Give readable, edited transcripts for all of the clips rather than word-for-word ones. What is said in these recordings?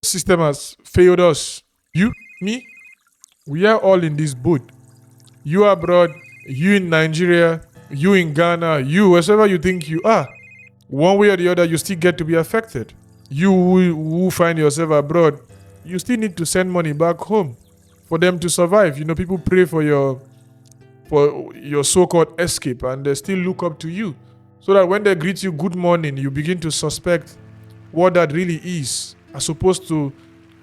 System has failed us. You, me, we are all in this boat. You abroad, you in Nigeria, you in Ghana, you wherever you think you are. One way or the other, you still get to be affected. You who find yourself abroad, you still need to send money back home for them to survive. People pray for your so-called escape, and they still look up to you, so that when they greet you good morning, you begin to suspect what that really is, as opposed to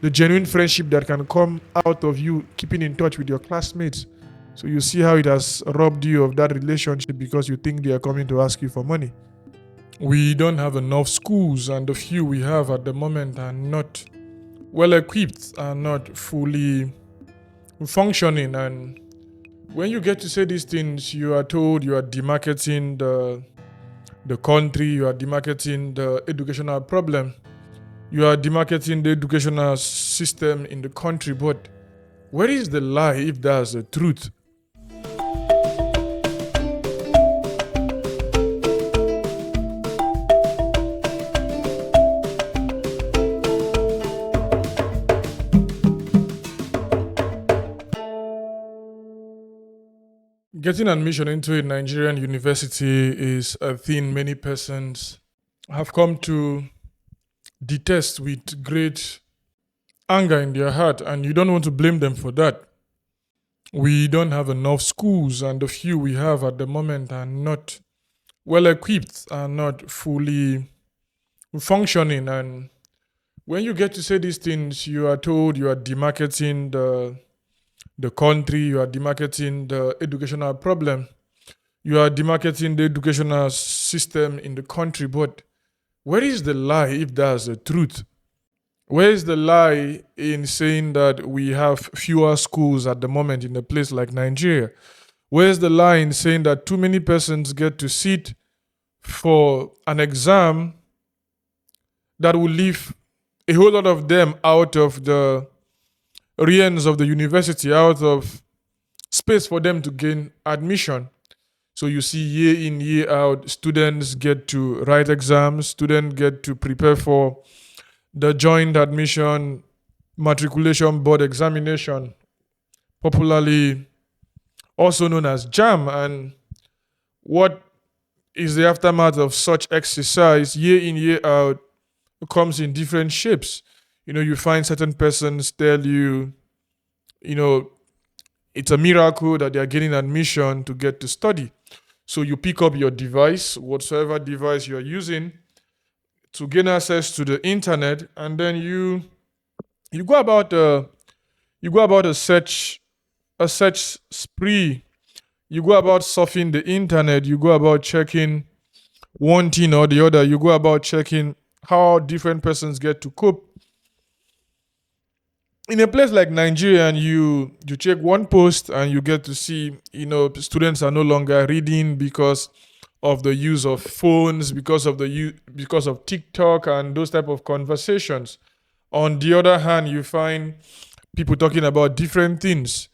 the genuine friendship that can come out of you keeping in touch with your classmates. So you see how it has robbed you of that relationship because you think they are coming to ask you for money. We don't have enough schools, and the few we have at the moment are not well equipped, are not fully functioning. And when you get to say these things, you are told you are demarketing the country, you are demarketing the educational problem, you are demarketing the educational system in the country. But where is the lie if that's the truth? Getting admission into a Nigerian university is a thing many persons have come to detest with great anger in their heart, and you don't want to blame them for that. We don't have enough schools, and the few we have at the moment are not well equipped, are not fully functioning. And when you get to say these things, you are told you are demarketing the country, you are demarketing the educational problem, you are demarketing the educational system in the country. But where is the lie if that's the truth? Where is the lie in saying that we have fewer schools at the moment in a place like Nigeria? Where's the lie in saying that too many persons get to sit for an exam that will leave a whole lot of them out of the realms of the university, out of space for them to gain admission? So you see, year in, year out, students get to write exams, students get to prepare for the joint admission matriculation board examination, popularly also known as JAMB. And what is the aftermath of such exercise year in, year out comes in different shapes. You find certain persons tell you, it's a miracle that they are getting admission to get to study. So you pick up your device, whatsoever device you're using, to gain access to the internet, and then you go about a search spree. You go about surfing the internet. You go about checking one thing or the other. You go about checking how different persons get to cope. In a place like Nigeria, and you check one post and you get to see, students are no longer reading because of the use of phones, because of TikTok and those type of conversations. On the other hand, you find people talking about different things.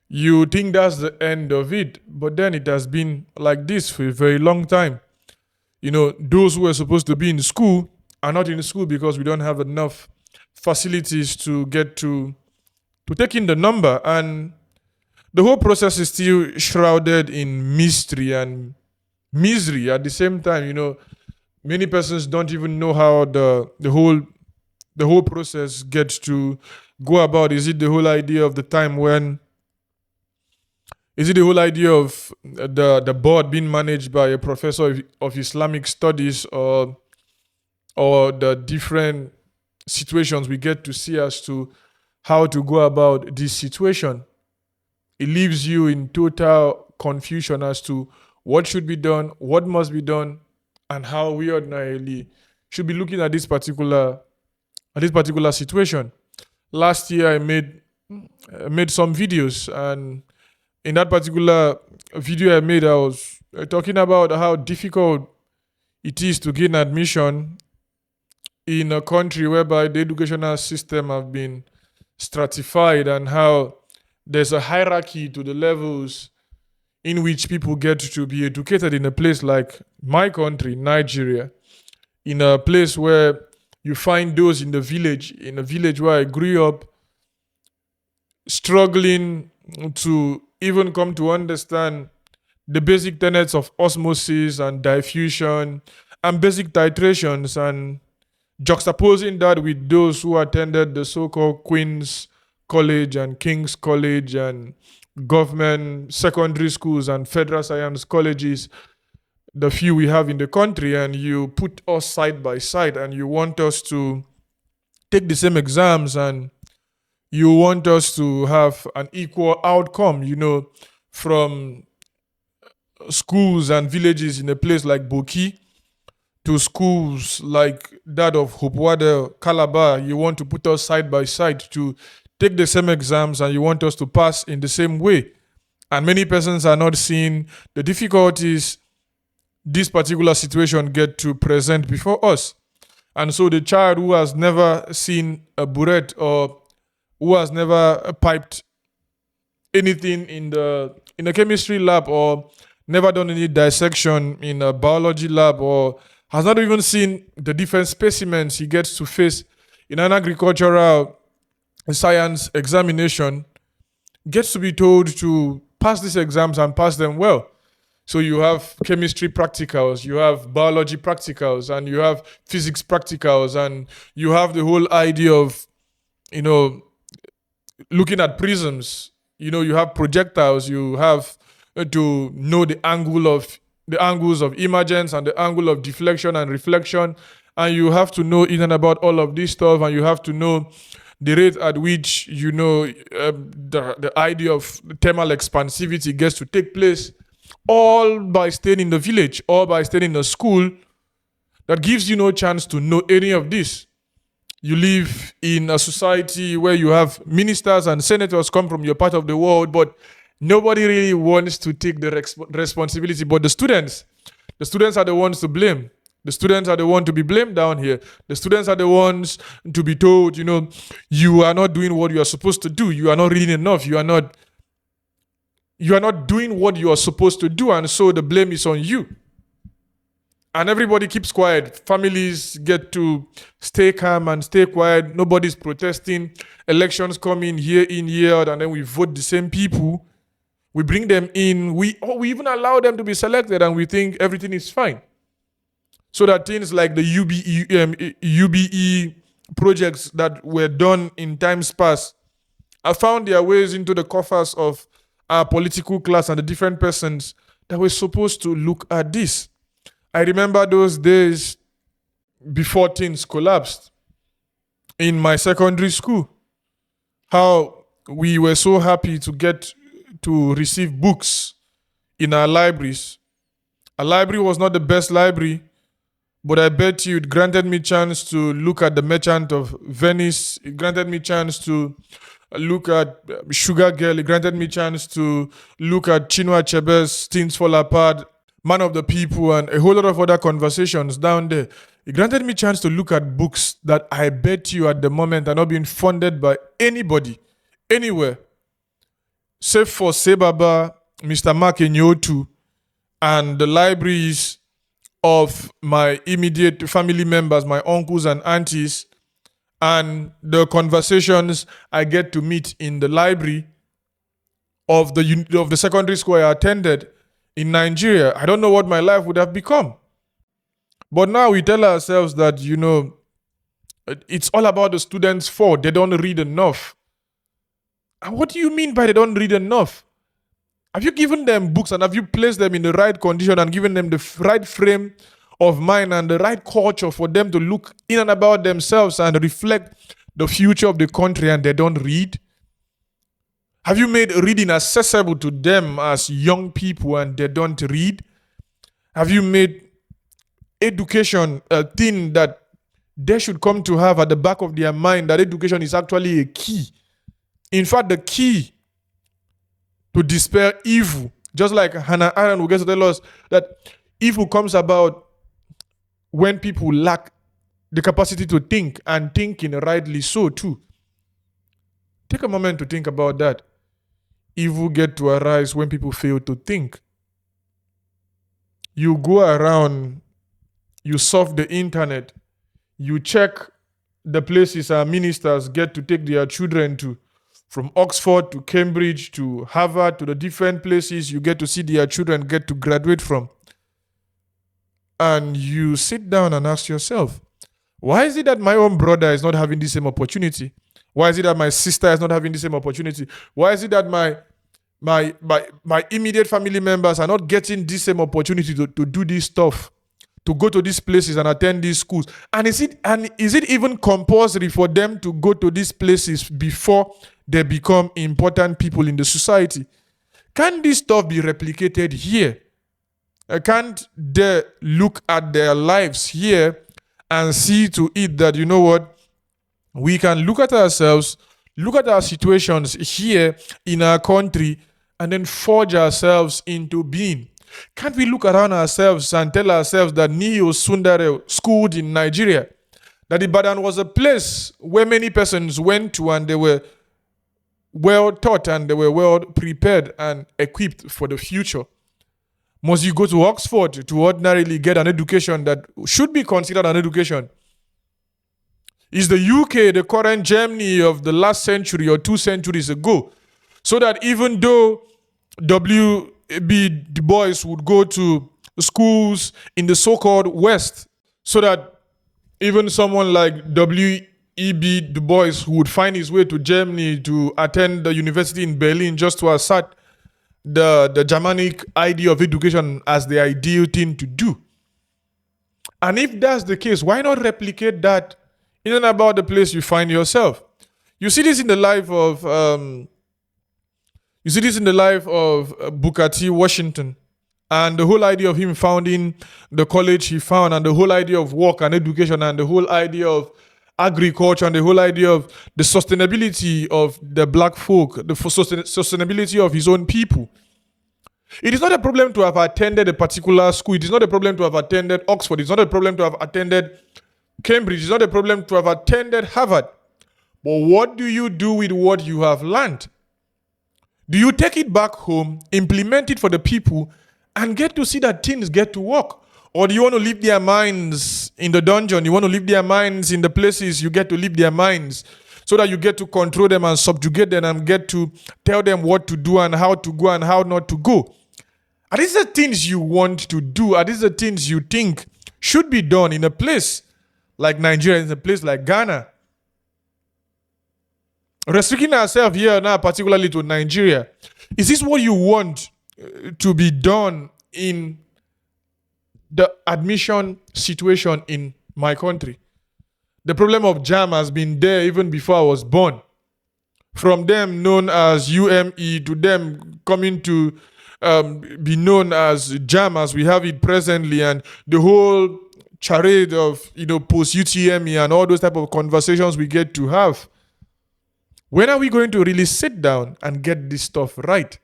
You think that's the end of it, but then it has been like this for a very long time. Those who are supposed to be in school are not in school because we don't have enough facilities to get to take in the number, and the whole process is still shrouded in mystery and misery at the same time. Many persons don't even know how the whole process gets to go about. Is it the whole idea of the time when? Is it the whole idea of the board being managed by a professor of Islamic studies, or the different situations we get to see as to how to go about this situation? It leaves you in total confusion as to what should be done, what must be done, and how we ordinarily should be looking at this particular situation. Last year, I made some videos, and in that particular video I made, I was talking about how difficult it is to gain admission in a country whereby the educational system have been stratified, and how there's a hierarchy to the levels in which people get to be educated in a place like my country, Nigeria, in a place where You find those in a village where I grew up, struggling to even come to understand the basic tenets of osmosis and diffusion and basic titrations, and juxtaposing that with those who attended the so-called Queen's College and King's College and government secondary schools and federal science colleges, the few we have in the country, and you put us side by side and you want us to take the same exams and you want us to have an equal outcome, from schools and villages in a place like Boki to schools like that of Hopewade, Calabar. You want to put us side by side to take the same exams and you want us to pass in the same way. And many persons are not seeing the difficulties this particular situation get to present before us. And so the child who has never seen a burette or who has never piped anything in a chemistry lab or never done any dissection in a biology lab or has not even seen the different specimens he gets to face in an agricultural science examination, gets to be told to pass these exams and pass them well. So you have chemistry practicals, you have biology practicals, and you have physics practicals, and you have the whole idea of, looking at prisms. You have projectiles, you have to know the angles of emergence and the angle of deflection and reflection, and you have to know in and about all of this stuff, and you have to know the rate at which the idea of thermal expansivity gets to take place, all by staying in the village, all by staying in a school that gives you no chance to know any of this. You live in a society where you have ministers and senators come from your part of the world, but nobody really wants to take the responsibility. But the students are the ones to blame. The students are the ones to be blamed down here. The students are the ones to be told, you are not doing what you are supposed to do. You are not reading enough. You are not doing what you are supposed to do. And so the blame is on you. And everybody keeps quiet. Families get to stay calm and stay quiet. Nobody's protesting. Elections come in, year out, and then we vote the same people. We bring them in. We even allow them to be selected, and we think everything is fine. So that things like the UBE projects that were done in times past have found their ways into the coffers of our political class and the different persons that were supposed to look at this. I remember those days before things collapsed in my secondary school, how we were so happy to get to receive books in our libraries. Our library was not the best library, but I bet you it granted me chance to look at The Merchant of Venice. It granted me chance to look at Sugar Girl. It granted me chance to look at Chinua Achebe's Things Fall Apart, Man of the People, and a whole lot of other conversations down there. It granted me chance to look at books that I bet you at the moment are not being funded by anybody, anywhere, save for Sebaba, Mr. Mark Enyotu, and the libraries of my immediate family members, my uncles and aunties, and the conversations I get to meet in the library of the secondary school I attended in Nigeria. I don't know what my life would have become. But now we tell ourselves that, it's all about the students' fault. They don't read enough. And what do you mean by they don't read enough? Have you given them books and have you placed them in the right condition and given them the right frame of mind and the right culture for them to look in and about themselves and reflect the future of the country, and they don't read? Have you made reading accessible to them as young people and they don't read? Have you made education a thing that they should come to have at the back of their mind, that education is actually a key? In fact, the key to dispel evil, just like Hannah Arendt will get to tell us that evil comes about when people lack the capacity to think, and thinking rightly so too. Take a moment to think about that. Evil get to arise when people fail to think. You go around, you surf the internet, you check the places our ministers get to take their children to, from Oxford to Cambridge to Harvard to the different places you get to see their children get to graduate from. And you sit down and ask yourself, why is it that my own brother is not having the same opportunity? Why is it that my sister is not having the same opportunity? Why is it that my immediate family members are not getting the same opportunity to do this stuff, to go to these places and attend these schools? And is it even compulsory for them to go to these places before they become important people in the society? Can this stuff be replicated here? Can't they look at their lives here and see to it that, you know what, we can look at ourselves, look at our situations here in our country, and then forge ourselves into being? Can't we look around ourselves and tell ourselves that Neo Sundare schooled in Nigeria, that Ibadan was a place where many persons went to and they were well taught and they were well prepared and equipped for the future? Must you go to Oxford to ordinarily get an education that should be considered an education? Is the UK the current Germany of the last century or 2 centuries ago? So that even though W.B. Du Bois would go to schools in the so-called West, so that even someone like W.E.B. Du Bois would find his way to Germany to attend the university in Berlin just to assert the Germanic idea of education as the ideal thing to do. And if that's the case, why not replicate that in and about the place you find yourself? You see this in the life of Booker T. Washington, and the whole idea of him founding the college he found, and the whole idea of work and education, and the whole idea of agriculture, and the whole idea of the sustainability of the black folk, the sustainability of his own people. It is not a problem to have attended a particular school. It is not a problem to have attended Oxford. It's not a problem to have attended Cambridge. It's not a problem to have attended Harvard. But what do you do with what you have learned? Do you take it back home, implement it for the people, and get to see that things get to work? Or do you want to leave their minds in the dungeon? You want to leave their minds in the places you get to leave their minds, so that you get to control them and subjugate them and get to tell them what to do and how to go and how not to go? Are these the things you want to do? Are these the things you think should be done in a place like Nigeria, in a place like Ghana? Restricting ourselves here now, particularly to Nigeria, is this what you want to be done in the admission situation in my country? The problem of JAMB has been there even before I was born. From them known as UME to them coming to be known as JAMB as we have it presently, and the whole charade of post-UTME and all those type of conversations we get to have. When are we going to really sit down and get this stuff right?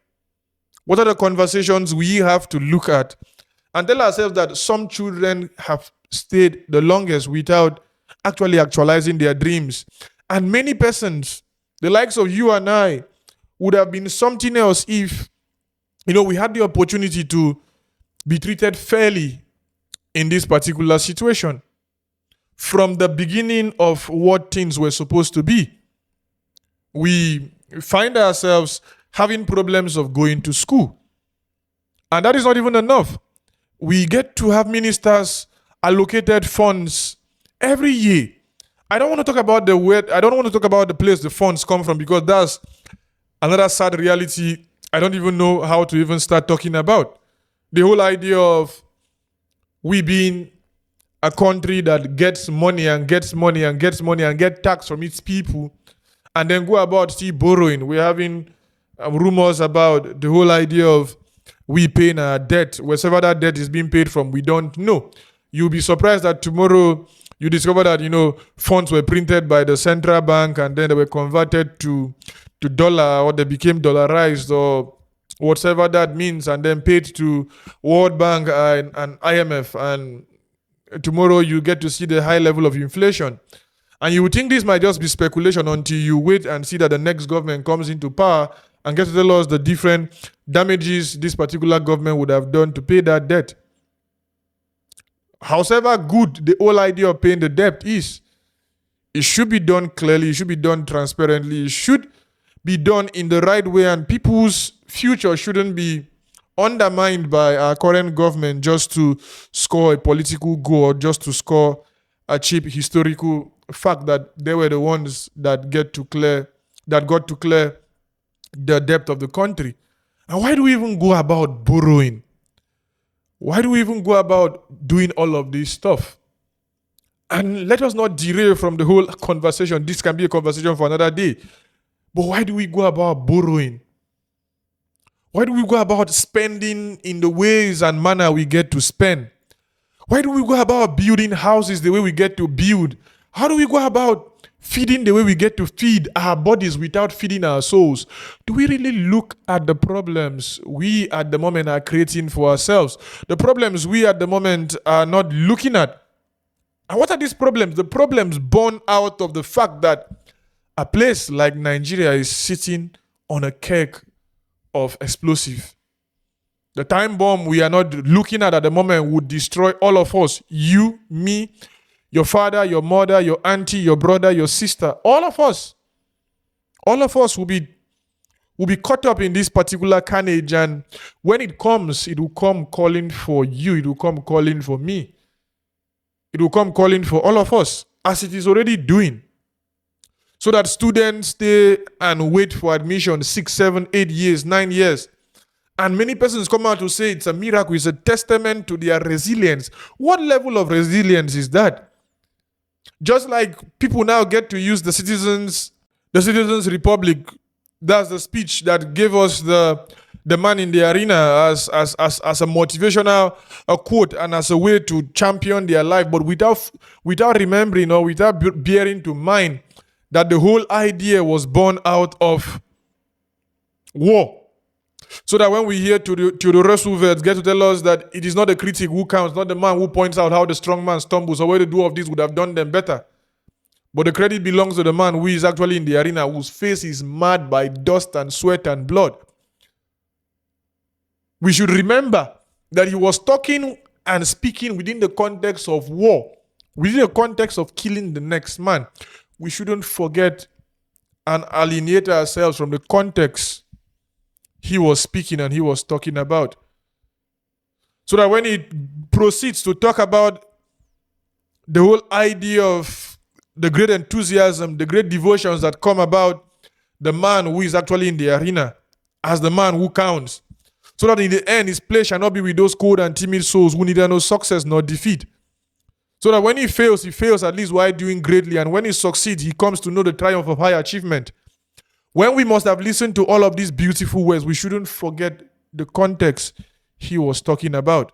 What are the conversations we have to look at and tell ourselves that some children have stayed the longest without actually actualizing their dreams? And many persons, the likes of you and I, would have been something else if, we had the opportunity to be treated fairly in this particular situation from the beginning of what things were supposed to be. We find ourselves having problems of going to school. And that is not even enough. We get to have ministers allocated funds every year. I don't want to talk about the place the funds come from, because that's another sad reality I don't even know how to even start talking about. The whole idea of we being a country that gets money and gets money and gets money and get tax from its people, and then go about still borrowing. We're having rumors about the whole idea of we paying our debt. Wherever that debt is being paid from, we don't know. You'll be surprised that tomorrow you discover that, funds were printed by the central bank and then they were converted to dollar, or they became dollarized, or whatever that means, and then paid to World Bank and IMF. And tomorrow you get to see the high level of inflation. And you would think this might just be speculation until you wait and see that the next government comes into power and gets to tell us the different damages this particular government would have done to pay that debt. However good the whole idea of paying the debt is, It should be done clearly. It should be done transparently. It should be done in the right way, and people's future shouldn't be undermined by our current government just to score a political goal, or just to score a cheap historical fact that they were the ones that got to clear the depth of the country. And why do we even go about borrowing? Why do we even go about doing all of this stuff? And let us not derail from the whole conversation. This can be a conversation for another day. But why do we go about borrowing? Why do we go about spending in the ways and manner we get to spend? Why do we go about building houses the way we get to build? How do we go about feeding the way we get to feed our bodies without feeding our souls? Do we really look at the problems we at the moment are creating for ourselves? The problems we at the moment are not looking at. And what are these problems? The problems born out of the fact that a place like Nigeria is sitting on a keg of explosive. The time bomb we are not looking at the moment would destroy all of us. You, me, your father, your mother, your auntie, your brother, your sister, all of us. All of us will be caught up in this particular carnage, and when it comes, it will come calling for you. It will come calling for me. It will come calling for all of us, as it is already doing. So that students stay and wait for admission 6, 7, 8 years, 9 years. And many persons come out to say it's a miracle, it's a testament to their resilience. What level of resilience is that? Just like people now get to use the Citizens Republic, that's the speech that gave us the man in the arena as a motivational quote and as a way to champion their life, but without remembering or without bearing to mind that the whole idea was born out of war. So that when we hear Theodore Roosevelt get to tell us that it is not the critic who counts, not the man who points out how the strong man stumbles or where the do of this would have done them better, but the credit belongs to the man who is actually in the arena, whose face is marred by dust and sweat and blood. We should remember that he was talking and speaking within the context of war, within the context of killing the next man. We shouldn't forget and alienate ourselves from the context he was speaking and he was talking about. So that when he proceeds to talk about the whole idea of the great enthusiasm, the great devotions that come about the man who is actually in the arena as the man who counts, so that in the end his place shall not be with those cold and timid souls who neither know success nor defeat. So that when he fails at least while doing greatly, and when he succeeds, he comes to know the triumph of high achievement. When we must have listened to all of these beautiful words, we shouldn't forget the context he was talking about.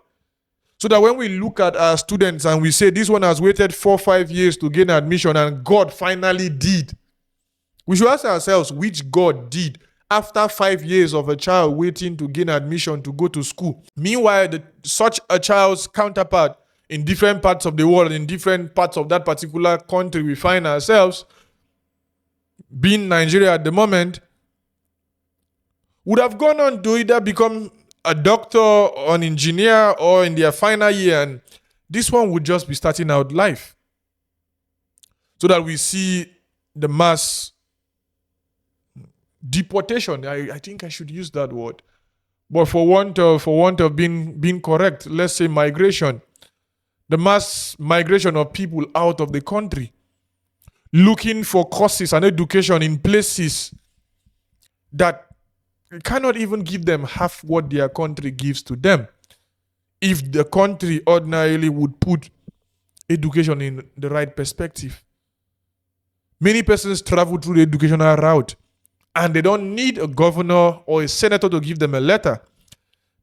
So that when we look at our students and we say this one has waited 4 or 5 years to gain admission and God finally did, we should ask ourselves which God did after 5 years of a child waiting to gain admission to go to school. Meanwhile, such a child's counterpart in different parts of the world, in different parts of that particular country we find ourselves, being Nigeria at the moment, would have gone on to either become a doctor or an engineer or in their final year, and this one would just be starting out life. So that we see the mass deportation. I think I should use that word, but for want of being correct, let's say migration. The mass migration of people out of the country, looking for courses and education in places that cannot even give them half what their country gives to them. If the country ordinarily would put education in the right perspective. Many persons travel through the educational route and they don't need a governor or a senator to give them a letter.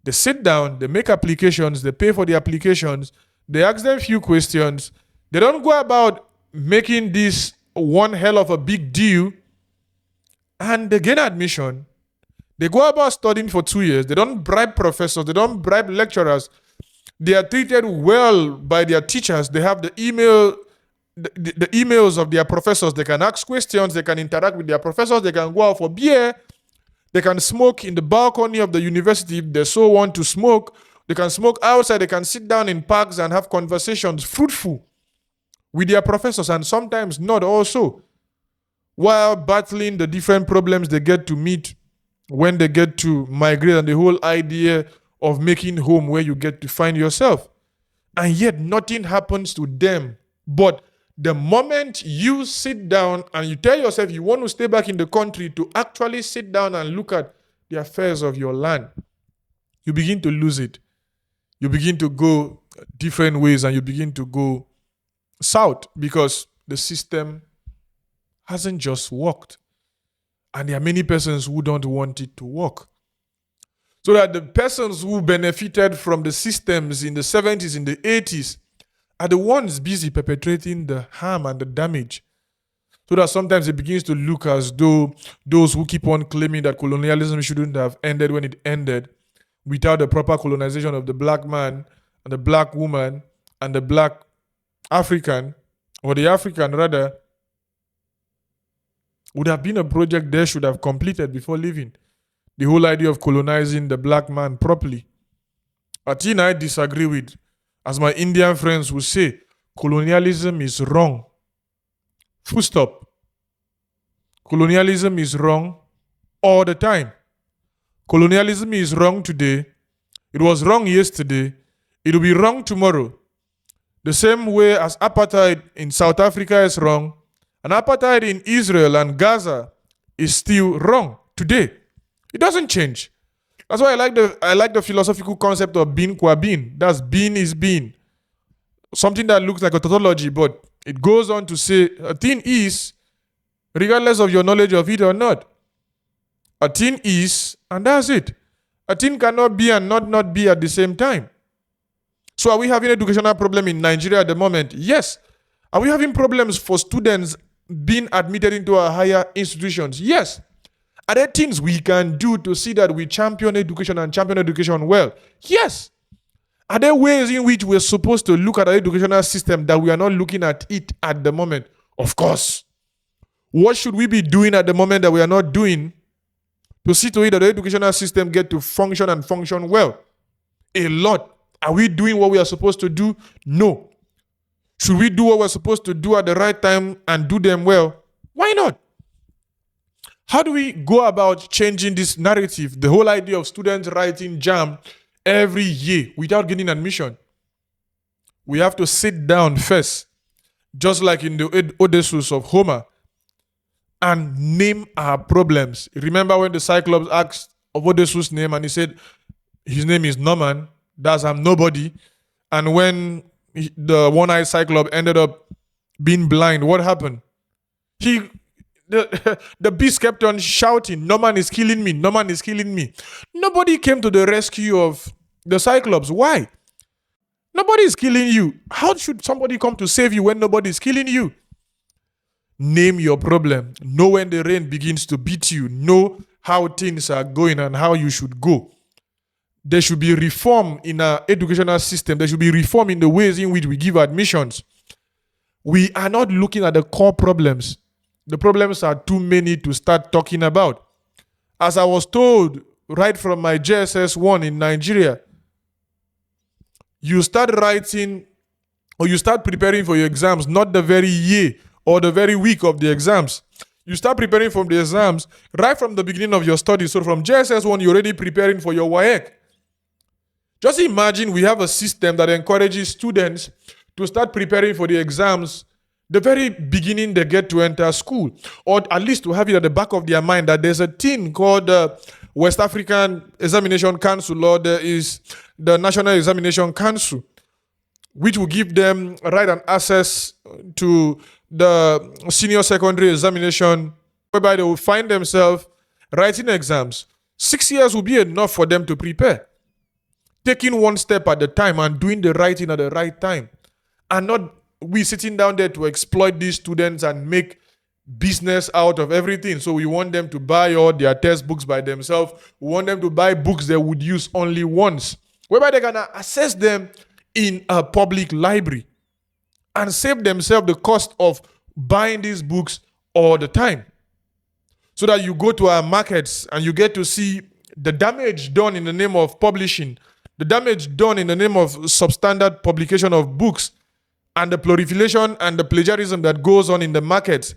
They sit down, they make applications, they pay for the applications, they ask them a few questions. They don't go about making this one hell of a big deal, and they gain admission. They go about studying for 2 years. They don't bribe professors. They don't bribe lecturers. They are treated well by their teachers. They have the emails of their professors. They can ask questions. They can interact with their professors. They can go out for beer. They can smoke in the balcony of the university if they so want to smoke. They can smoke outside. They can sit down in parks and have conversations fruitful with their professors, and sometimes not also, while battling the different problems they get to meet when they get to migrate, and the whole idea of making home where you get to find yourself. And yet nothing happens to them. But the moment you sit down and you tell yourself you want to stay back in the country to actually sit down and look at the affairs of your land, you begin to lose it. You begin to go different ways, and you begin to go south, because the system hasn't just worked. And there are many persons who don't want it to work. So that the persons who benefited from the systems in the 70s, in the 80s, are the ones busy perpetrating the harm and the damage. So that sometimes it begins to look as though those who keep on claiming that colonialism shouldn't have ended when it ended, without the proper colonization of the black man and the black woman and the black African, or the African rather, would have been a project they should have completed before leaving. The whole idea of colonizing the black man properly. A thing I disagree with, as my Indian friends would say, colonialism is wrong. Full stop. Colonialism is wrong all the time. Colonialism is wrong today. It was wrong yesterday. It will be wrong tomorrow. The same way as apartheid in South Africa is wrong, and apartheid in Israel and Gaza is still wrong today. It doesn't change. That's why I like the philosophical concept of Biringkpa being. That's being is being. Something that looks like a tautology, but it goes on to say a thing is, regardless of your knowledge of it or not. A thing is, and that's it. A thing cannot be and not be at the same time. So are we having an educational problem in Nigeria at the moment? Yes. Are we having problems for students being admitted into our higher institutions? Yes. Are there things we can do to see that we champion education and champion education well? Yes. Are there ways in which we're supposed to look at our educational system that we are not looking at it at the moment? Of course. What should we be doing at the moment that we are not doing to see to it that the educational system get to function and function well? A lot. Are we doing what we are supposed to do? No. Should we do what we're supposed to do at the right time and do them well? Why not? How do we go about changing this narrative, the whole idea of students writing JAMB every year without getting admission? We have to sit down first, just like in the Odysseus of Homer, and name our problems. Remember when the Cyclops asked of Odysseus' name, and he said, his name is Norman, that's I'm nobody. And when the one-eyed Cyclops ended up being blind, what happened? The beast kept on shouting, "No man is killing me, no man is killing me." Nobody came to the rescue of the Cyclops. Why? Nobody is killing you. How should somebody come to save you when nobody is killing you? Name your problem. Know when the rain begins to beat you. Know how things are going and how you should go. There should be reform in our educational system. There should be reform in the ways in which we give admissions. We are not looking at the core problems. The problems are too many to start talking about. As I was told right from my JSS 1 in Nigeria, you start writing or you start preparing for your exams not the very year or the very week of the exams. You start preparing for the exams right from the beginning of your studies. So from JSS 1, you're already preparing for your WAEC. Just imagine we have a system that encourages students to start preparing for the exams the very beginning they get to enter school, or at least to have it at the back of their mind that there's a thing called West African Examination Council, or there is the National Examination Council, which will give them right and access to the senior secondary examination, whereby they will find themselves writing exams. 6 years will be enough for them to prepare, taking one step at a time and doing the right thing at the right time, and not we sitting down there to exploit these students and make business out of everything. So we want them to buy all their textbooks by themselves. We want them to buy books they would use only once, whereby they can access them in a public library and save themselves the cost of buying these books all the time. So that you go to our markets and you get to see the damage done in the name of publishing, the damage done in the name of substandard publication of books, and the proliferation and the plagiarism that goes on in the market,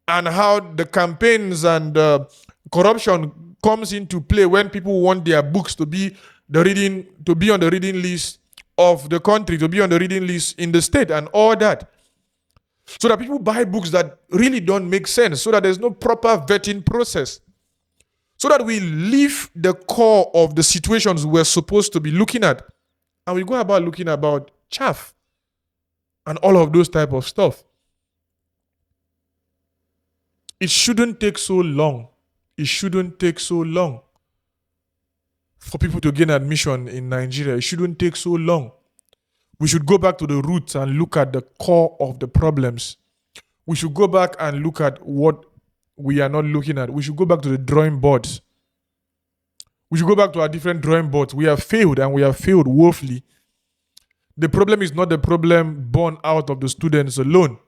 and how the campaigns and corruption comes into play when people want their books to be on the reading list of the country, to be on the reading list in the state, and all that. So that people buy books that really don't make sense, so that there's no proper vetting process, so that we leave the core of the situations we're supposed to be looking at, and we go about looking about chaff and all of those type of stuff. It shouldn't take so long. It shouldn't take so long for people to gain admission in Nigeria. It shouldn't take so long. We should go back to the roots and look at the core of the problems. We should go back and look at what we are not looking at. We should go back to the drawing boards. We should go back to our different drawing boards. We have failed, and we have failed woefully. The problem is not the problem born out of the students alone.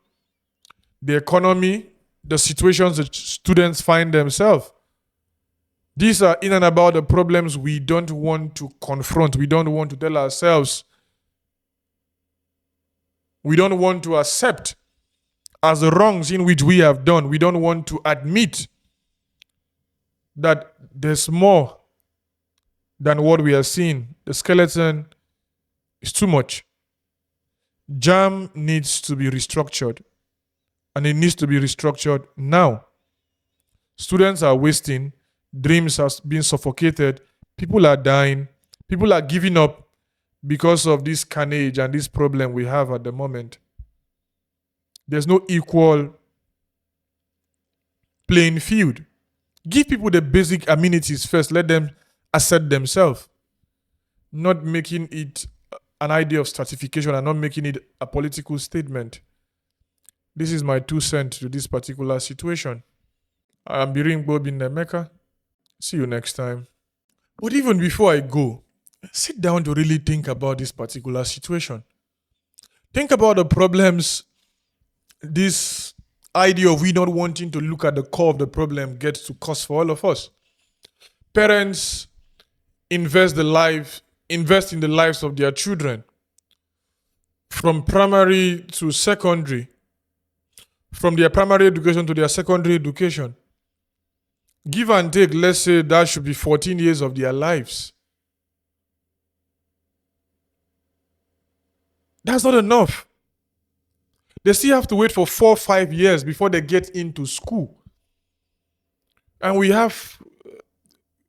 The economy, the situations that students find themselves. These are in and about the problems we don't want to confront. We don't want to tell ourselves. We don't want to accept as the wrongs in which we have done. We don't want to admit that there's more than what we are seeing. The skeleton is too much. JAMB needs to be restructured, and it needs to be restructured now. Students are wasting, dreams are being suffocated, people are dying, people are giving up because of this carnage and this problem we have at the moment. There's no equal playing field. Give people the basic amenities first. Let them assert themselves. Not making it an idea of stratification and not making it a political statement. This is my 2 cents to this particular situation. I'm Biringkpa in Emeka. See you next time. But even before I go, sit down to really think about this particular situation. Think about the problems this idea of we not wanting to look at the core of the problem gets to cause for all of us. Parents invest in the lives of their children from primary to secondary, from their primary education to their secondary education. Give and take, let's say that should be 14 years of their lives. That's not enough. They still have to wait for 4 or 5 years before they get into school. And we have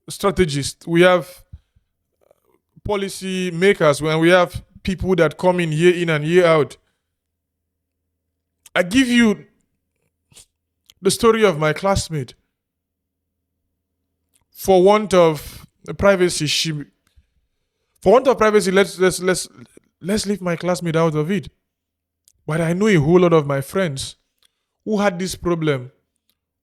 strategists, we have policy makers, and we have people that come in year in and year out. I give you the story of my classmate. For want of privacy, let's leave my classmate out of it. But I know a whole lot of my friends who had this problem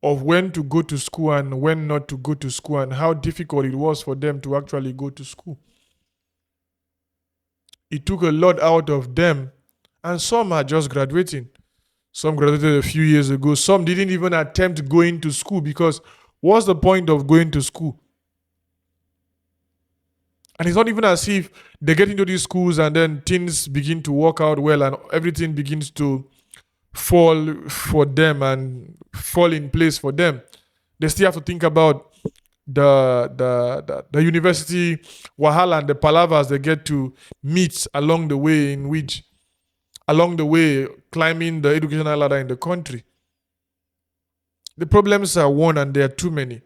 of when to go to school and when not to go to school, and how difficult it was for them to actually go to school. It took a lot out of them, and some are just graduating. Some graduated a few years ago. Some didn't even attempt going to school, because what's the point of going to school? And it's not even as if they get into these schools and then things begin to work out well and everything begins to fall for them and fall in place for them. They still have to think about the university wahala and the palavas they get to meet along the way, climbing the educational ladder in the country. The problems are one, and there are too many.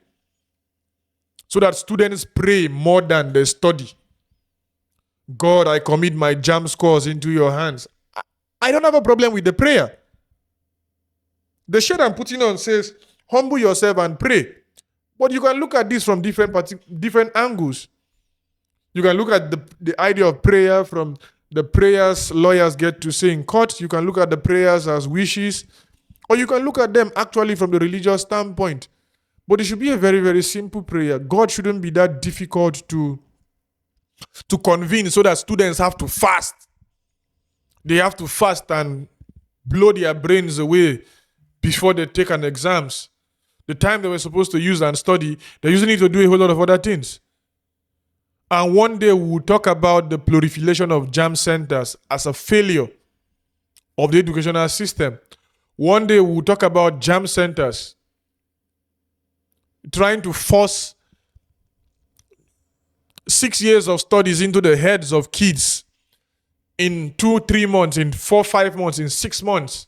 So that students pray more than they study. God, I commit my JAMB scores into your hands. I don't have a problem with the prayer. The shirt I'm putting on says, humble yourself and pray. But you can look at this from different angles. You can look at the idea of prayer from the prayers lawyers get to say in court. You can look at the prayers as wishes. Or you can look at them actually from the religious standpoint. But it should be a very, very simple prayer. God shouldn't be that difficult to convince, so that students have to fast. They have to fast and blow their brains away before they take an exams. The time they were supposed to use and study, they're using it to do a whole lot of other things. And one day we will talk about the proliferation of JAMB centers as a failure of the educational system. One day we'll talk about JAMB centers trying to force 6 years of studies into the heads of kids in 2-3 months, in 4-5 months, in 6 months.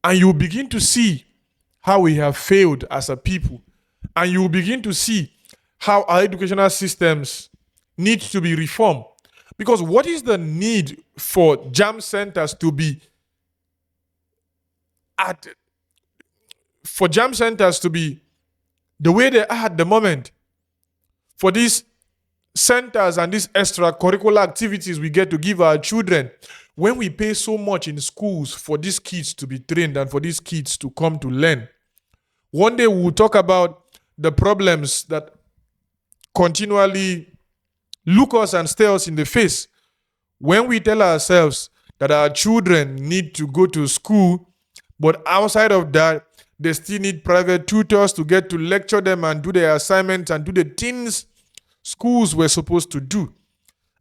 And you begin to see how we have failed as a people. And you begin to see how our educational systems need to be reformed. Because what is the need for JAMB centers to be the way they are at the moment? For these centers and these extracurricular activities we get to give our children, when we pay so much in schools for these kids to be trained and for these kids to come to learn. One day we'll talk about the problems that continually look us and stare us in the face when we tell ourselves that our children need to go to school, but outside of that, they still need private tutors to get to lecture them and do their assignments and do the things schools were supposed to do.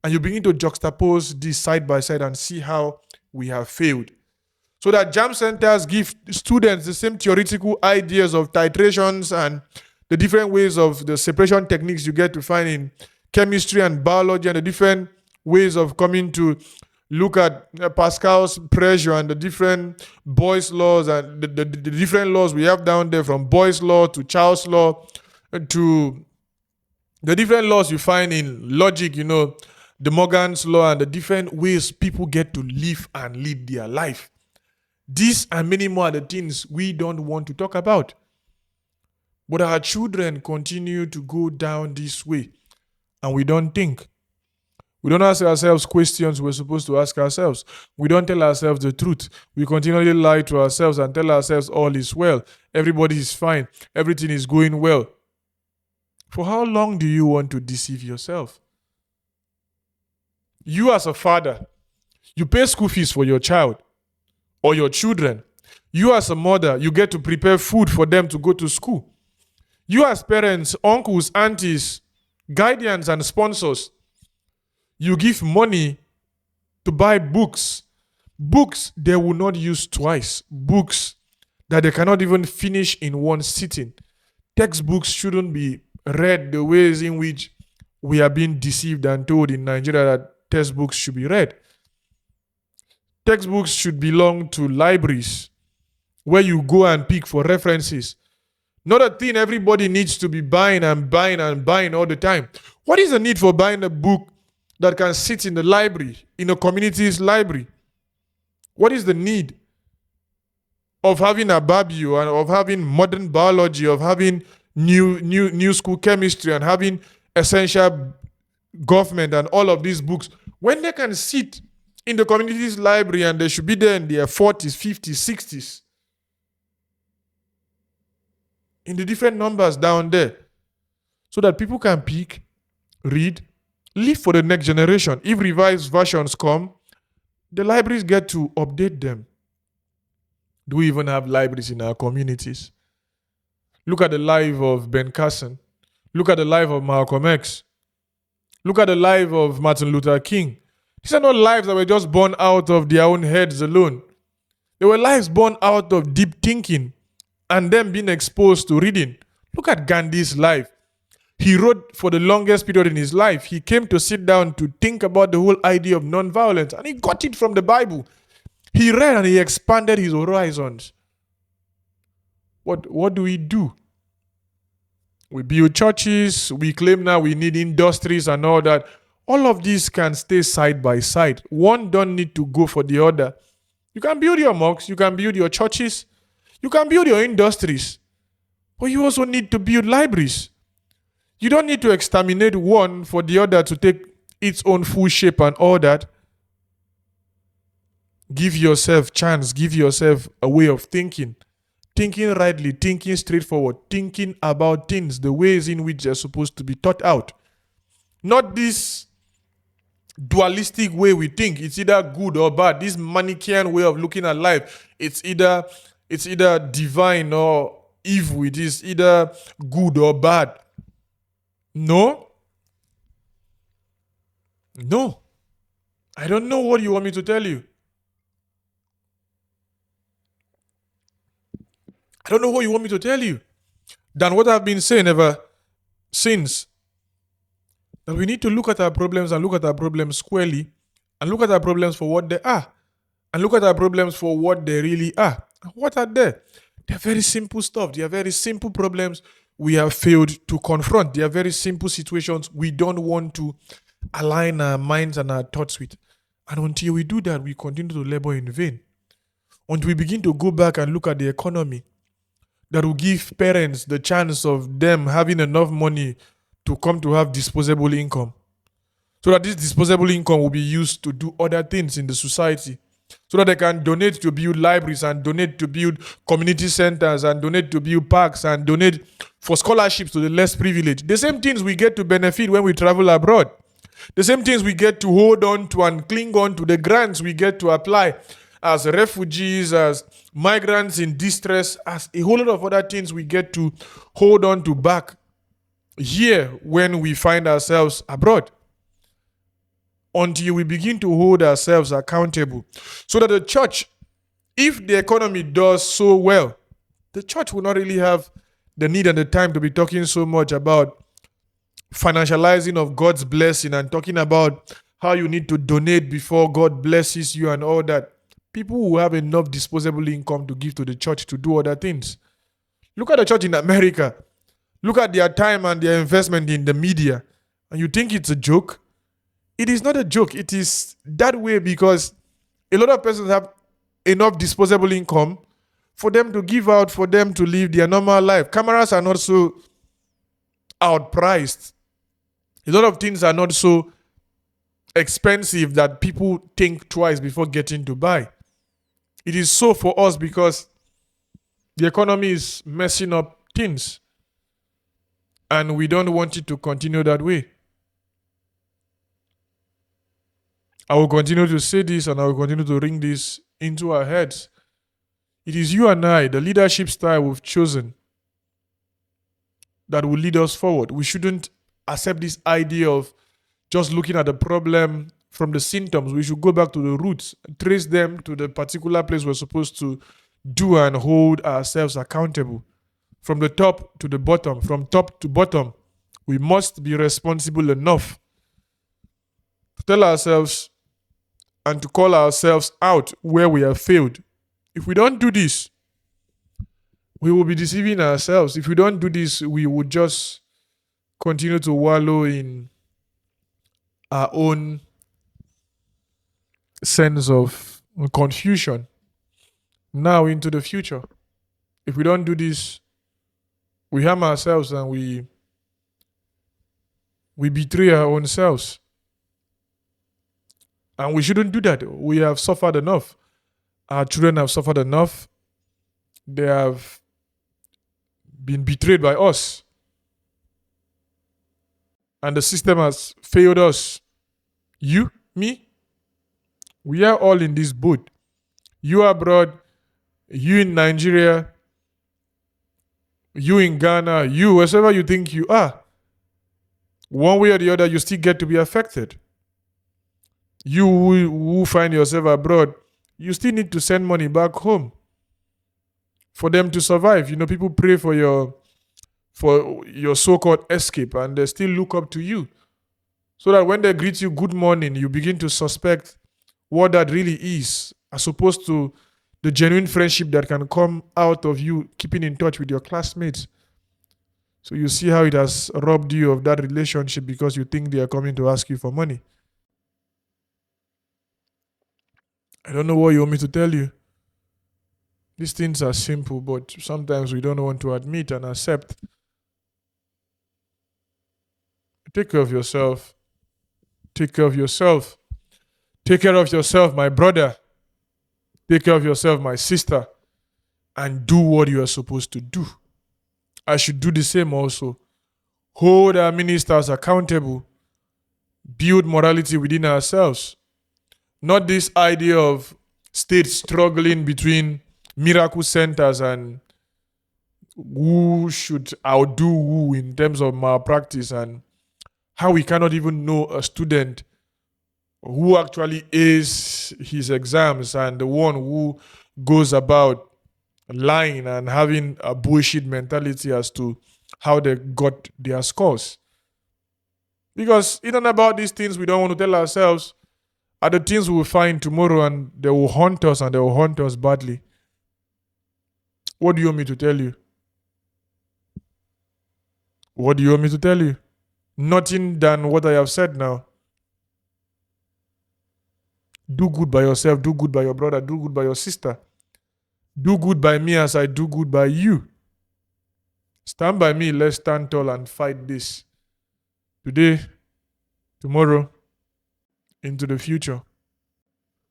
And you begin to juxtapose this side by side and see how we have failed. So that JAMB centers give students the same theoretical ideas of titrations and the different ways of the separation techniques you get to find in chemistry and biology, and the different ways of coming to look at Pascal's pressure and the different Boyle's laws and the different laws we have down there, from Boyle's law to Charles' law to the different laws you find in logic, De Morgan's law, and the different ways people get to live and lead their life. These and many more are the things we don't want to talk about. But our children continue to go down this way, and we don't think. We don't ask ourselves questions we're supposed to ask ourselves. We don't tell ourselves the truth. We continually lie to ourselves and tell ourselves all is well. Everybody is fine. Everything is going well. For how long do you want to deceive yourself? You as a father, you pay school fees for your child or your children. You as a mother, you get to prepare food for them to go to school. You as parents, uncles, aunties, guardians, and sponsors, you give money to buy books. Books they will not use twice. Books that they cannot even finish in one sitting. Textbooks shouldn't be read the ways in which we are being deceived and told in Nigeria that textbooks should be read. Textbooks should belong to libraries where you go and pick for references. Not a thing everybody needs to be buying and buying and buying all the time. What is the need for buying a book that can sit in the library, in a community's library? What is the need of having a Babio and of having modern biology, of having new school chemistry and having essential government and all of these books when they can sit in the community's library and they should be there in their 40s, 50s, 60s? In the different numbers down there, so that people can pick, read, live for the next generation. If revised versions come, the libraries get to update them. Do we even have libraries in our communities? Look at the life of Ben Carson. Look at the life of Malcolm X. Look at the life of Martin Luther King. These are not lives that were just born out of their own heads alone. They were lives born out of deep thinking and them being exposed to reading. Look at Gandhi's life. He wrote for the longest period in his life. He came to sit down to think about the whole idea of non-violence, and he got it from the Bible. He read and he expanded his horizons. What do? We build churches. We claim now we need industries and all that. All of these can stay side by side. One don't need to go for the other. You can build your mosques. You can build your churches. You can build your industries. But you also need to build libraries. You don't need to exterminate one for the other to take its own full shape and all that. Give yourself chance. Give yourself a way of thinking. Thinking rightly, thinking straightforward, thinking about things the ways in which they're supposed to be taught out. Not this dualistic way we think. It's either good or bad. This Manichaean way of looking at life. It's either divine or evil. It is either good or bad. No. I don't know what you want me to tell you. I don't know what you want me to tell you than what I've been saying ever since. That we need to look at our problems and look at our problems squarely and look at our problems for what they are and look at our problems for what they really are. What are they? They're very simple stuff. They are very simple problems we have failed to confront. They are very simple situations we don't want to align our minds and our thoughts with. And until we do that, we continue to labor in vain. Until we begin to go back and look at the economy that will give parents the chance of them having enough money to come to have disposable income. So that this disposable income will be used to do other things in the society. So that they can donate to build libraries and donate to build community centers and donate to build parks and donate for scholarships to the less privileged. The same things we get to benefit when we travel abroad. The same things we get to hold on to and cling on to, the grants we get to apply as refugees, as migrants in distress, as a whole lot of other things we get to hold on to back here when we find ourselves abroad. Until we begin to hold ourselves accountable. So that the church, if the economy does so well, the church will not really have the need and the time to be talking so much about financializing of God's blessing and talking about how you need to donate before God blesses you and all that. People who have enough disposable income to give to the church to do other things. Look at the church in America. Look at their time and their investment in the media. And you think it's a joke? It is not a joke. It is that way because a lot of persons have enough disposable income for them to give out, for them to live their normal life. Cameras are not so outpriced. A lot of things are not so expensive that people think twice before getting to buy. It is so for us because the economy is messing up things. And we don't want it to continue that way. I will continue to say this and I will continue to ring this into our heads. It is you and I, the leadership style we've chosen, that will lead us forward. We shouldn't accept this idea of just looking at the problem from the symptoms. We should go back to the roots, trace them to the particular place we're supposed to do and hold ourselves accountable. From the top to the bottom, from top to bottom, we must be responsible enough to tell ourselves and to call ourselves out where we have failed. If we don't do this, we will be deceiving ourselves. If we don't do this, we will just continue to wallow in our own sense of confusion now into the future. If we don't do this, we harm ourselves and we betray our own selves. And we shouldn't do that. We have suffered enough. Our children have suffered enough. They have been betrayed by us. And the system has failed us. You, me, we are all in this boat. You abroad, you in Nigeria, you in Ghana, you, wherever you think you are. One way or the other, you still get to be affected. You who find yourself abroad, you still need to send money back home for them to survive. You know, people pray for your so-called escape and they still look up to you. So that when they greet you good morning, you begin to suspect what that really is, as opposed to the genuine friendship that can come out of you keeping in touch with your classmates. So you see how it has robbed you of that relationship because you think they are coming to ask you for money. I don't know what you want me to tell you. These things are simple, but sometimes we don't want to admit and accept. Take care of yourself. Take care of yourself. Take care of yourself, my brother. Take care of yourself, my sister. And do what you are supposed to do. I should do the same also. Hold our ministers accountable. Build morality within ourselves. Not this idea of states struggling between miracle centers and who should outdo who in terms of malpractice, and how we cannot even know a student who actually aced his exams and the one who goes about lying and having a bullshit mentality as to how they got their scores. Because even about these things we don't want to tell ourselves are the things we will find tomorrow, and they will haunt us, and they will haunt us badly. What do you want me to tell you? What do you want me to tell you? Nothing than what I have said now. Do good by yourself, do good by your brother, do good by your sister. Do good by me as I do good by you. Stand by me, let's stand tall and fight this. Today, tomorrow, into the future.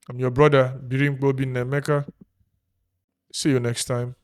I'm your brother, Biringkpa bin Nemeka. See you next time.